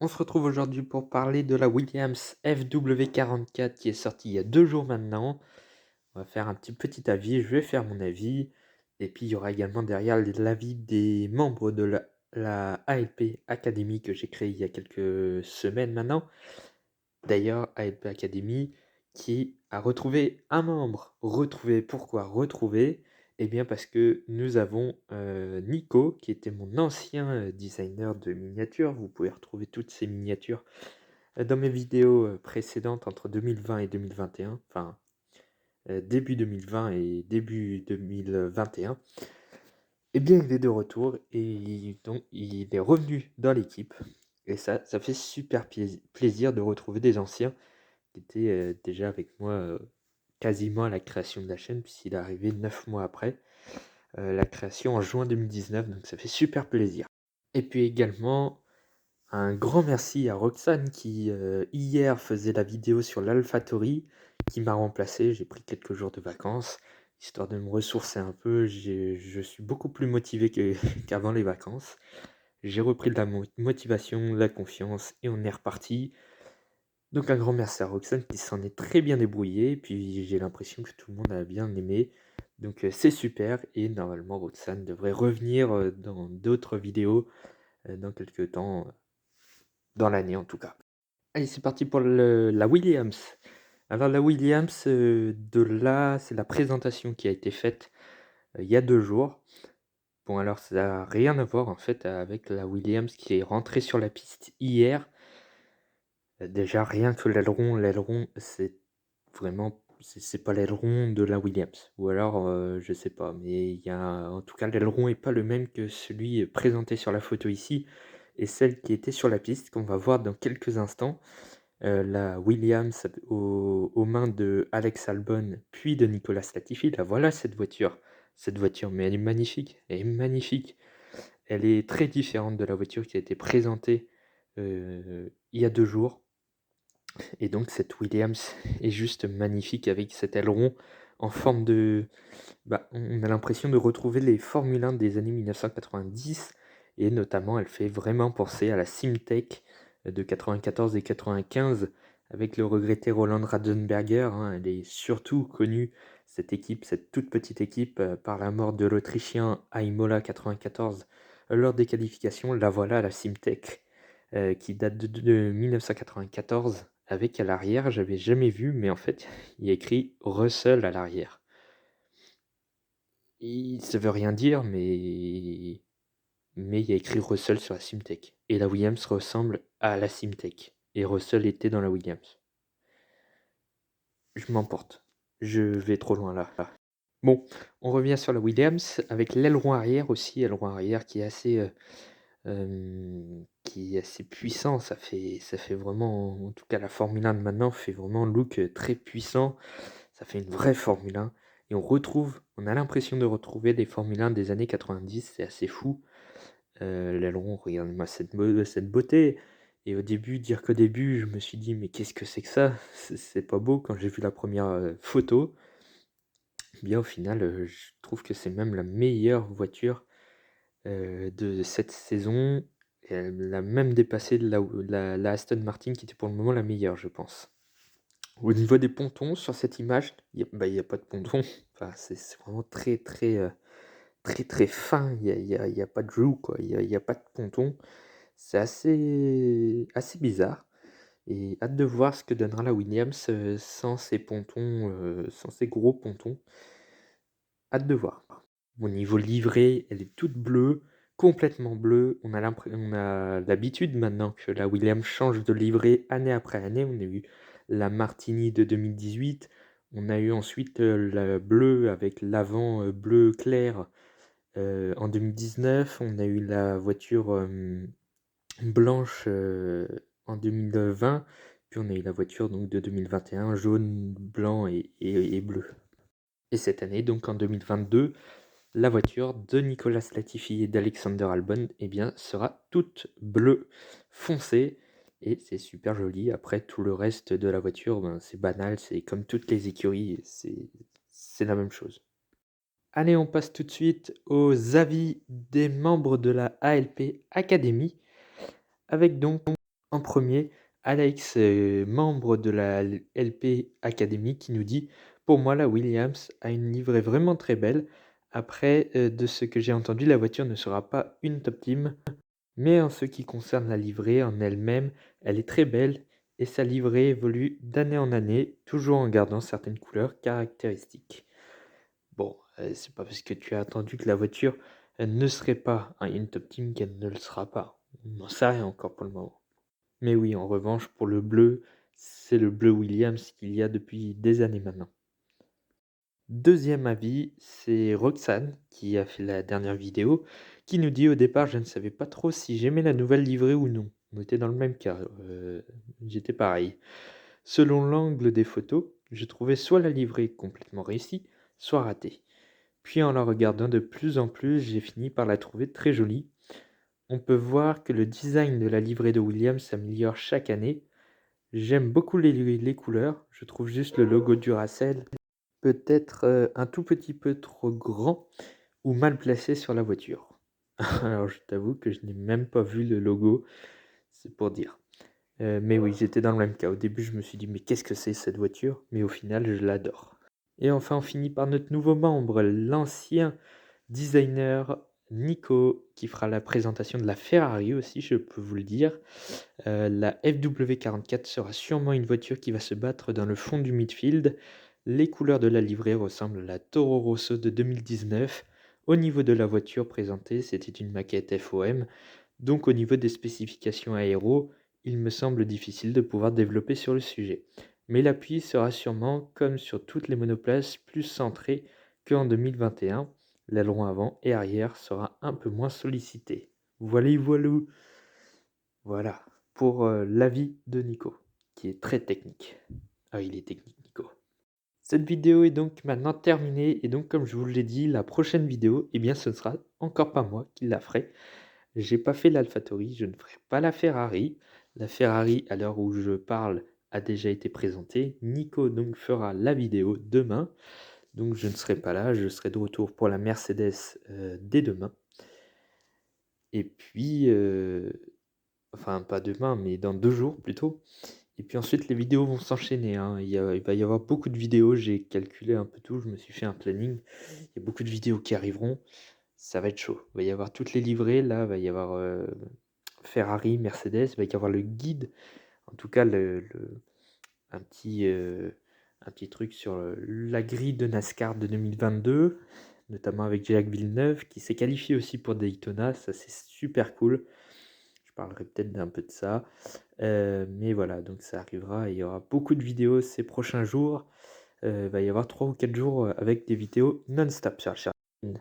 On se retrouve aujourd'hui pour parler de la Williams FW44 qui est sortie il y a 2 jours maintenant. On va faire un petit avis, je vais faire mon avis et puis il y aura également derrière l'avis des membres de la ALP Academy que j'ai créée il y a quelques semaines maintenant. D'ailleurs, ALP Academy qui a retrouvé un membre. Retrouvé, pourquoi retrouvé? Eh bien parce que nous avons Nico, qui était mon ancien designer de miniatures. Vous pouvez retrouver toutes ces miniatures dans mes vidéos précédentes entre 2020 et 2021. Enfin, début 2020 et début 2021. Eh bien, il est de retour et donc il est revenu dans l'équipe. Et ça fait super plaisir de retrouver des anciens qui était déjà avec moi quasiment à la création de la chaîne, puisqu'il est arrivé 9 mois après la création en juin 2019, donc ça fait super plaisir. Et puis également, un grand merci à Roxane qui hier faisait la vidéo sur l'AlphaTauri, qui m'a remplacé. J'ai pris quelques jours de vacances, histoire de me ressourcer un peu. Je suis beaucoup plus motivé qu'avant les vacances. J'ai repris de la motivation, de la confiance, et on est reparti. Donc un grand merci à Roxane qui s'en est très bien débrouillée, puis j'ai l'impression que tout le monde a bien aimé. Donc c'est super, et normalement Roxane devrait revenir dans d'autres vidéos dans quelques temps, dans l'année en tout cas. Allez, c'est parti pour la Williams. Alors la Williams, c'est la présentation qui a été faite il y a 2 jours. Bon alors ça n'a rien à voir en fait avec la Williams qui est rentrée sur la piste hier. Déjà rien que l'aileron c'est vraiment c'est pas l'aileron de la Williams ou alors, je sais pas, mais il y a en tout cas l'aileron est pas le même que celui présenté sur la photo ici et celle qui était sur la piste qu'on va voir dans quelques instants. La Williams aux mains de Alex Albon puis de Nicolas Latifi, la voilà cette voiture. Cette voiture, mais elle est magnifique, elle est magnifique. Elle est très différente de la voiture qui a été présentée, il y a 2 jours. Et donc cette Williams est juste magnifique avec cet aileron en forme de... on a l'impression de retrouver les Formule 1 des années 1990 et notamment elle fait vraiment penser à la Simtek de 94 et 95 avec le regretté Roland Ratzenberger, hein. Elle est surtout connue, cette équipe, cette toute petite équipe, par la mort de l'Autrichien à Imola 94 lors des qualifications. La voilà la Simtek qui date de 1994 avec à l'arrière, j'avais jamais vu, mais en fait, il y a écrit Russell à l'arrière. Ça veut rien dire, mais il y a écrit Russell sur la Simtek. Et la Williams ressemble à la Simtek. Et Russell était dans la Williams. Je m'emporte. Je vais trop loin là. Bon, on revient sur la Williams avec l'aileron arrière aussi, aileron arrière qui est assez puissant. Ça fait vraiment, en tout cas la Formule 1 de maintenant fait vraiment un look très puissant. Ça fait une vraie Formule 1 et on a l'impression de retrouver des Formule 1 des années 90, c'est assez fou. L'aileron, regarde-moi cette beauté et au début, dire qu'au début, je me suis dit: «Mais qu'est-ce que c'est que ça? C'est pas beau» quand j'ai vu la première photo. Bien au final, je trouve que c'est même la meilleure voiture de cette saison et elle a même dépassé la Aston Martin qui était pour le moment la meilleure, je pense. Au niveau des pontons, sur cette image, il y a pas de ponton. Enfin, c'est vraiment très, très, très, très fin. Il y a pas de joue, quoi. Il y a pas de ponton. C'est assez bizarre et hâte de voir ce que donnera la Williams, sans ces pontons, sans ces gros pontons. Hâte de voir. Au niveau livrée, elle est toute bleue, complètement bleue. On a l'habitude maintenant que la Williams change de livrée année après année. On a eu la Martini de 2018. On a eu ensuite la bleue avec l'avant bleu clair en 2019. On a eu la voiture blanche en 2020. Puis on a eu la voiture donc de 2021, jaune, blanc et bleu. Et cette année, donc en 2022, la voiture de Nicolas Latifi et d'Alexander Albon, eh bien, sera toute bleue foncée et c'est super joli. Après, tout le reste de la voiture, ben, c'est banal, c'est comme toutes les écuries, c'est la même chose. Allez, on passe tout de suite aux avis des membres de la ALP Academy, avec donc En premier, Alex, membre de la LP Academy, qui nous dit: «Pour moi, la Williams a une livrée vraiment très belle. Après, de ce que j'ai entendu, la voiture ne sera pas une top team, mais en ce qui concerne la livrée en elle-même, elle est très belle et sa livrée évolue d'année en année, toujours en gardant certaines couleurs caractéristiques». Bon, c'est pas parce que tu as attendu que la voiture, elle ne serait pas une top team qu'elle ne le sera pas. On n'en sait rien encore pour le moment. Mais oui, en revanche, pour le bleu, c'est le bleu Williams qu'il y a depuis des années maintenant. Deuxième avis, c'est Roxane qui a fait la dernière vidéo, qui nous dit: «Au départ, je ne savais pas trop si j'aimais la nouvelle livrée ou non». On était dans le même cas, j'étais pareil. Selon l'angle des photos, je trouvais soit la livrée complètement réussie, soit ratée. Puis en la regardant de plus en plus, j'ai fini par la trouver très jolie. On peut voir que le design de la livrée de Williams s'améliore chaque année. J'aime beaucoup les couleurs, je trouve juste le logo Duracell peut-être, un tout petit peu trop grand ou mal placé sur la voiture. Alors je t'avoue que je n'ai même pas vu le logo, c'est pour dire. Mais oui, j'étais dans le même cas. Au début, je me suis dit: «Mais qu'est-ce que c'est cette voiture?» mais au final, je l'adore. Et enfin, on finit par notre nouveau membre, l'ancien designer Nico, qui fera la présentation de la Ferrari aussi, je peux vous le dire. La FW44 sera sûrement une voiture qui va se battre dans le fond du midfield. Les couleurs de la livrée ressemblent à la Toro Rosso de 2019. Au niveau de la voiture présentée, c'était une maquette FOM, donc au niveau des spécifications aéro, il me semble difficile de pouvoir développer sur le sujet. Mais l'appui sera sûrement, comme sur toutes les monoplaces, plus centré qu'en 2021. L'aileron avant et arrière sera un peu moins sollicité. Voilà, voilou. Voilà, pour, l'avis de Nico, qui est très technique. Ah, il est technique, Nico. Cette vidéo est donc maintenant terminée et donc comme je vous l'ai dit, la prochaine vidéo, eh bien, ce ne sera encore pas moi qui la ferai. J'ai pas fait l'AlphaTauri, je ne ferai pas la Ferrari. La Ferrari, à l'heure où je parle, a déjà été présentée. Nico donc fera la vidéo demain, donc je ne serai pas là, je serai de retour pour la Mercedes, dès demain. Et puis, enfin pas demain, mais dans 2 jours plutôt. Et puis ensuite les vidéos vont s'enchaîner, hein. Il va y avoir beaucoup de vidéos, j'ai calculé un peu tout, je me suis fait un planning. Il y a beaucoup de vidéos qui arriveront, ça va être chaud. Il va y avoir toutes les livrées, là, il va y avoir, Ferrari, Mercedes, il va y avoir le guide, en tout cas un un petit truc sur, la grille de NASCAR de 2022, notamment avec Jacques Villeneuve qui s'est qualifié aussi pour Daytona, ça c'est super cool. Je parlerai peut-être d'un peu de ça. Mais voilà, donc ça arrivera et il y aura beaucoup de vidéos ces prochains jours. Il va y avoir 3 ou 4 jours avec des vidéos non-stop sur la chaîne.